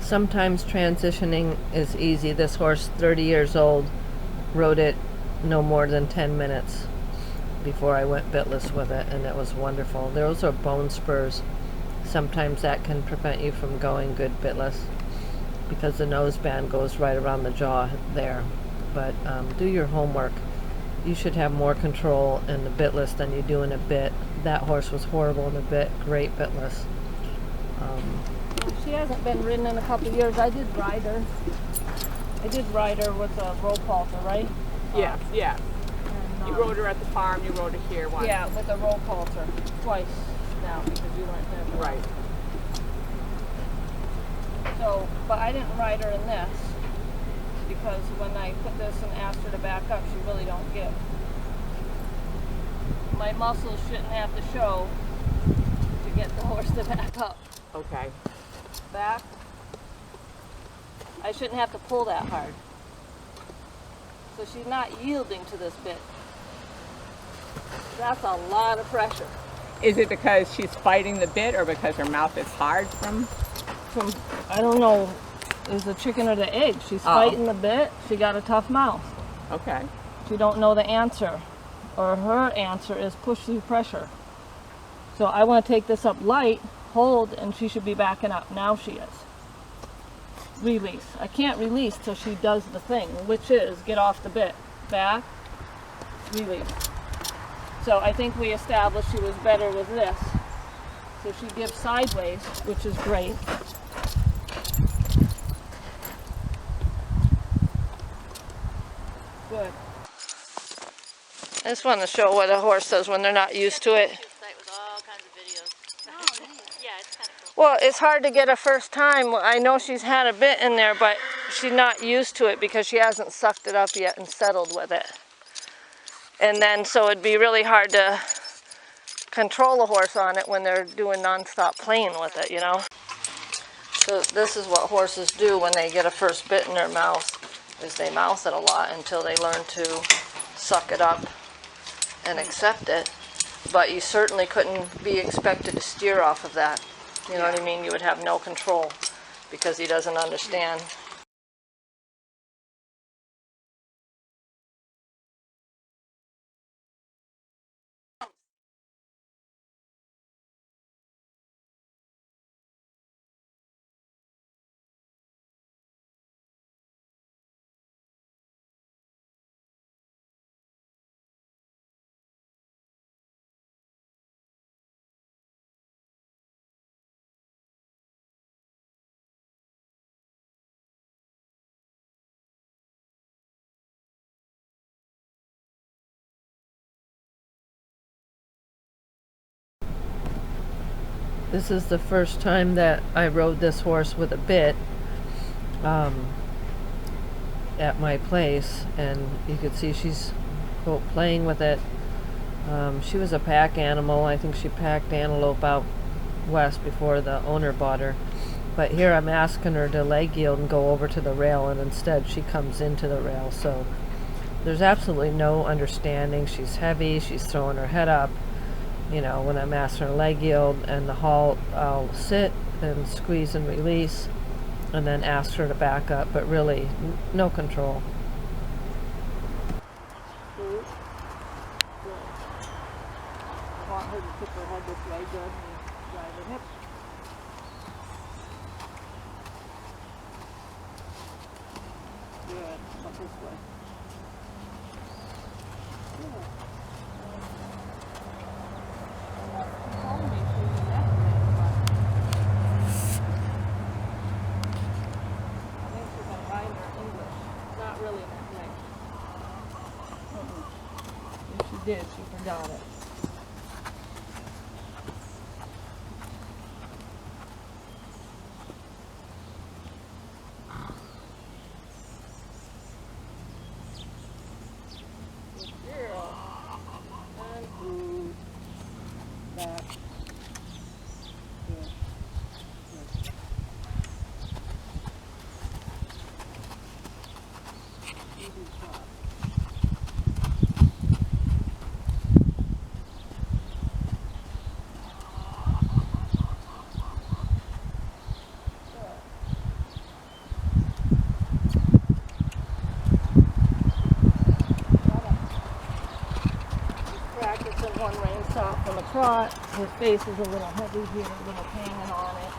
Sometimes transitioning is easy. This horse, 30 years old, rode it no more than 10 minutes before I went bitless with it, and it was wonderful. Those are bone spurs. Sometimes that can prevent you from going good bitless because the nose band goes right around the jaw there. But do your homework. You should have more control in the bitless than you do in a bit. That horse was horrible in a bit, great bitless. She hasn't been ridden in a couple of years. I did ride her. With a rope halter, right? Yes, yes. You rode her at the farm, you rode her here once. Yeah, with a rope halter. Twice now because you weren't there. Right. So, but I didn't ride her in this because when I put this and asked her to back up, she really don't give. My muscles shouldn't have to show to get the horse to back up. Okay. Back. I shouldn't have to pull that hard. So she's not yielding to this bit. That's a lot of pressure. Is it because she's fighting the bit or because her mouth is hard from I don't know, is the chicken or the egg? She's fighting the bit. She got a tough mouth. Okay. She don't know the answer. Or her answer is push through pressure. So I want to take this up light, hold, and she should be backing up. Now she is. Release. I can't release till she does the thing, which is get off the bit. Back, release. So I think we established she was better with this. So she gives sideways, which is great. Good. I just want to show what a horse does when they're not used to it. Well, it's hard to get a first time. I know she's had a bit in there, but she's not used to it because she hasn't sucked it up yet and settled with it. And then, so it'd be really hard to control a horse on it when they're doing non-stop playing with it, you know? So this is what horses do when they get a first bit in their mouth, is they mouth it a lot until they learn to suck it up and accept it. But you certainly couldn't be expected to steer off of that. You know what I mean? You would have no control because he doesn't understand. This is the first time that I rode this horse with a bit at my place, and you could see she's quote playing with it. She was a pack animal. I think she packed antelope out west before the owner bought her. But here I'm asking her to leg yield and go over to the rail, and instead she comes into the rail. So there's absolutely no understanding. She's heavy. She's throwing her head up. You know, when I'm asking her leg yield and the halt, I'll sit and squeeze and release and then ask her to back up, but really no control. I want her to tip her head this way, good, and drive her hip. Good, up this way. Good. Did, she forgot it. Good girl. And food. Back. Good. Good. Easy job. in one rein stop from a trot. His face is a little heavy here, a little hanging on it.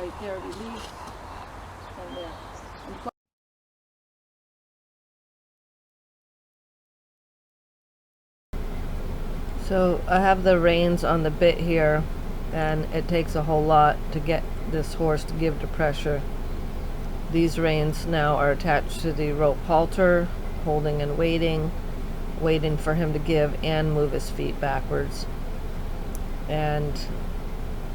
Right there, release. And there. So I have the reins on the bit here, and it takes a whole lot to get this horse to give the pressure. These reins now are attached to the rope halter, holding and waiting for him to give and move his feet backwards. And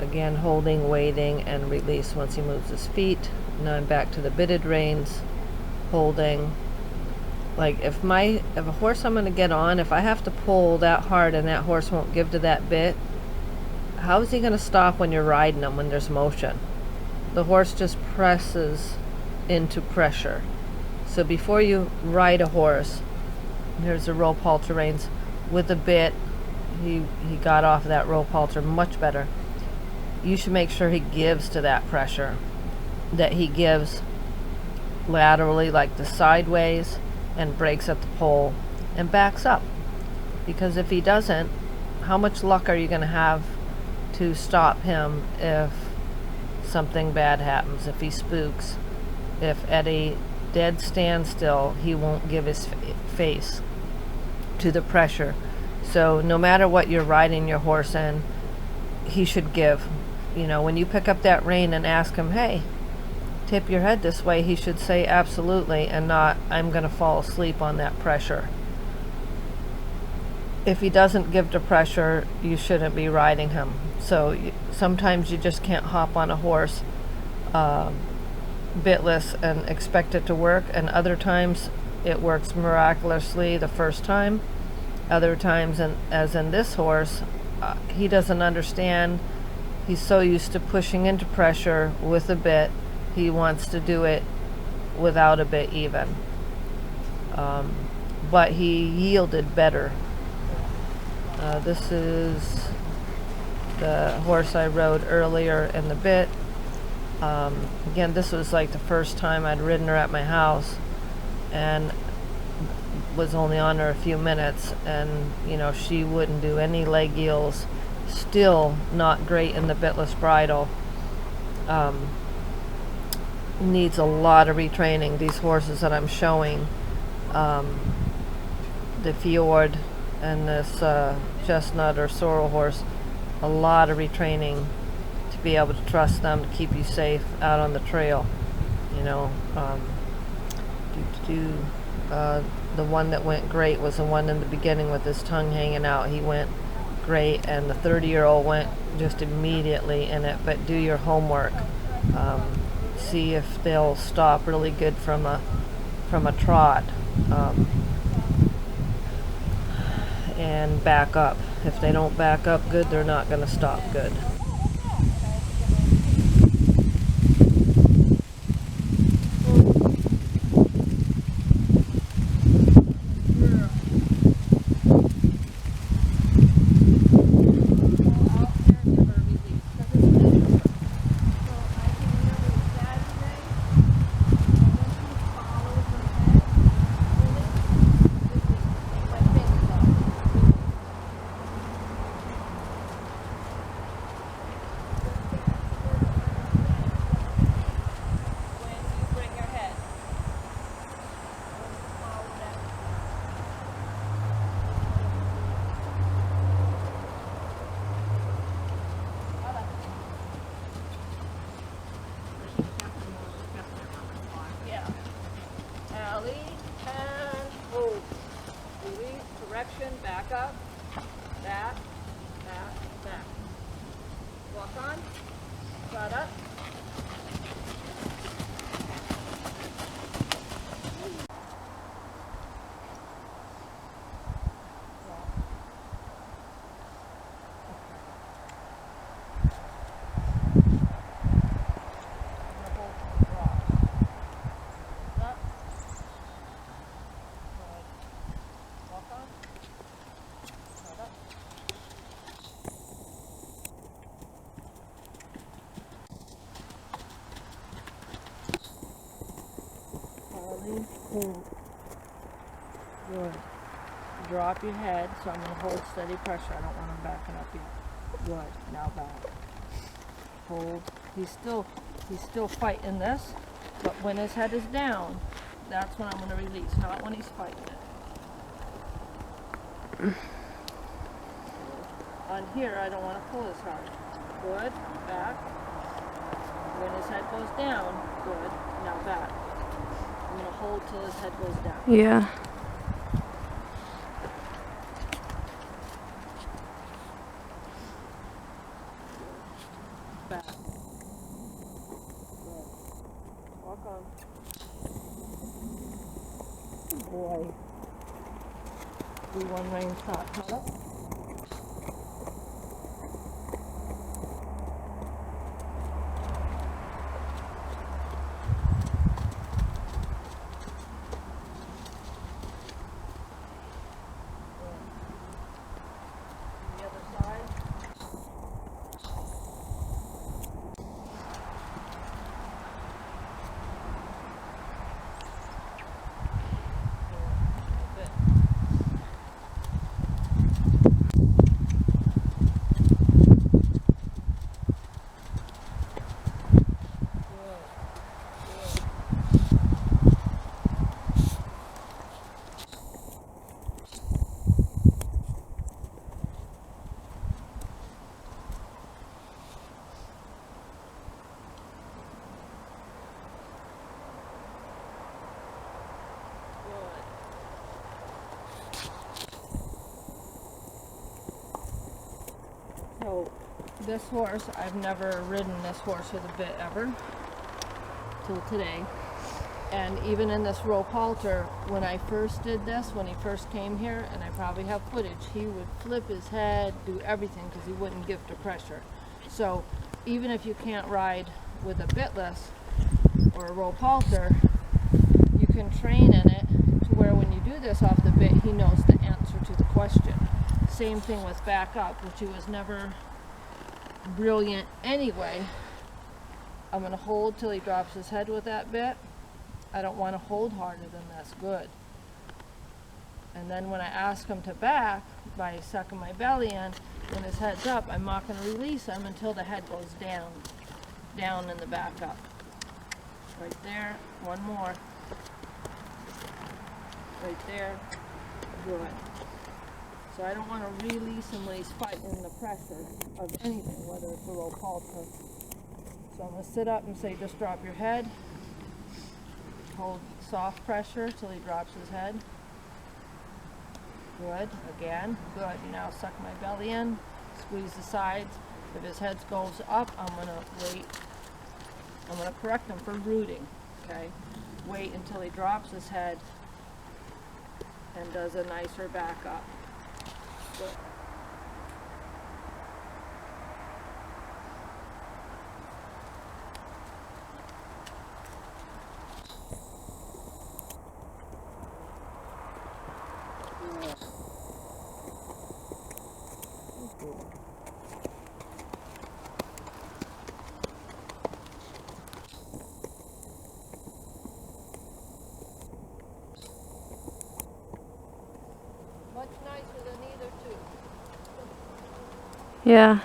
again, holding, waiting, and release once he moves his feet. Now I'm back to the bitted reins, holding. Like if a horse I'm going to get on, if I have to pull that hard and that horse won't give to that bit, how is he going to stop when you're riding him when there's motion? The horse just presses into pressure. So before you ride a horse, here's the rope halter reins with a bit. He got off that rope halter much better. You should make sure he gives to that pressure, that he gives laterally, like the sideways, and breaks at the pole and backs up. Because if he doesn't, how much luck are you going to have to stop him if something bad happens, if he spooks, if at a dead standstill he won't give his face to the pressure. So no matter what you're riding your horse in, he should give. You know, when you pick up that rein and ask him, hey, tip your head this way, he should say absolutely, and not, I'm going to fall asleep on that pressure. If he doesn't give the pressure, you shouldn't be riding him. So sometimes you just can't hop on a horse bitless and expect it to work, and other times it works miraculously the first time. Other times, as in this horse, he doesn't understand. He's so used to pushing into pressure with a bit, he wants to do it without a bit even. But he yielded better. This is the horse I rode earlier in the bit. Again, this was like the first time I'd ridden her at my house, and was only on her a few minutes, and you know, she wouldn't do any leg yields. Still not great in the bitless bridle. Needs a lot of retraining. These horses that I'm showing, the Fjord and this chestnut or sorrel horse, a lot of retraining to be able to trust them to keep you safe out on the trail. You know, the one that went great was the one in the beginning with his tongue hanging out. He went great, and the 30-year-old went just immediately in it. But do your homework. See if they'll stop really good from a trot, and back up. If they don't back up good, they're not going to stop good. Back up, back, back, back. Walk on, trot up. Hold. Good. drop your head, so I'm going to hold steady pressure. I don't want him backing up yet. Good. Now back. Hold. He's still fighting this, but when his head is down, that's when I'm going to release, not when he's fighting it. On here, I don't want to pull as hard. Good. Back. When his head goes down, good. Now back. I'm going to hold till his head goes down. Yeah. Back. Good. Walk on. Good boy. Do one rein shot. Cut up. The other side. So this horse, I've never ridden this horse with a bit ever till today. And even in this rope halter, when I first did this, when he first came here, and I probably have footage, he would flip his head, do everything because he wouldn't give to pressure. So even if you can't ride with a bitless or a rope halter, you can train in it to where when you do this off the bit, he knows the answer to the question. Same thing with back up, which he was never brilliant anyway. I'm going to hold till he drops his head with that bit. I don't want to hold harder than this. Good. And then when I ask him to back by sucking my belly in, when his head's up, I'm not going to release him until the head goes down in the back up. Right there. One more. Right there. Good. So I don't want to release him when he's fighting the pressure of anything, whether it's a rope halter. So I'm going to sit up and say, just drop your head. Hold soft pressure till he drops his head. Good. Again. Good. Now suck my belly in. Squeeze the sides. If his head goes up, I'm going to wait. I'm going to correct him for rooting. Okay? Wait until he drops his head and does a nicer back up. Good. Much nicer than either two. Yeah.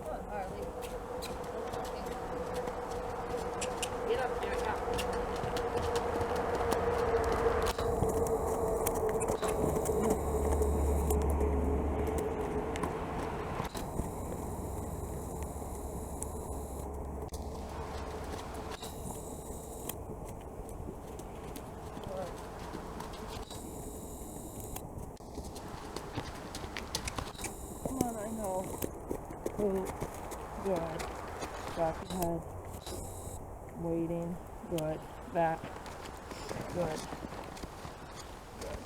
Good, Harley. Get up there, yeah. Come on, I know. Good. Good. Drop your head. Waiting. Good. Back. Good. Good.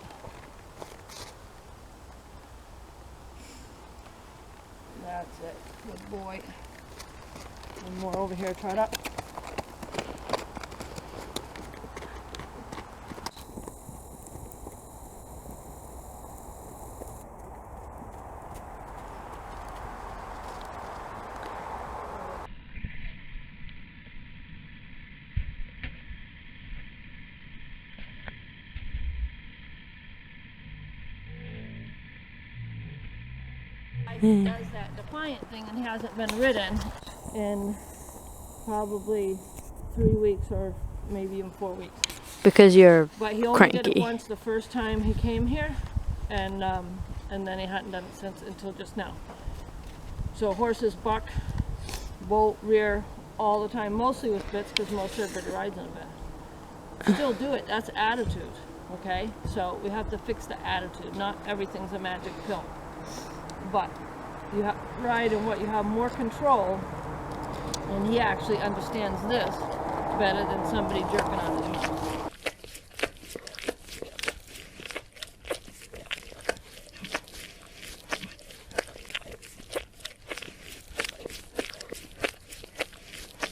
That's it. Good boy. One more over here. Trot up. he does that defiant thing and hasn't been ridden in probably 3 weeks or maybe even 4 weeks. Because you're But he only did it cranky. once the first time he came here, and then he hadn't done it since until just now. So horses buck, bolt, rear all the time, mostly with bits because most everybody rides in a bit. Still do it. That's attitude. Okay, so we have to fix the attitude. Not everything's a magic pill, but you have ride in what you have more control, and he actually understands this better than somebody jerking on his mouth.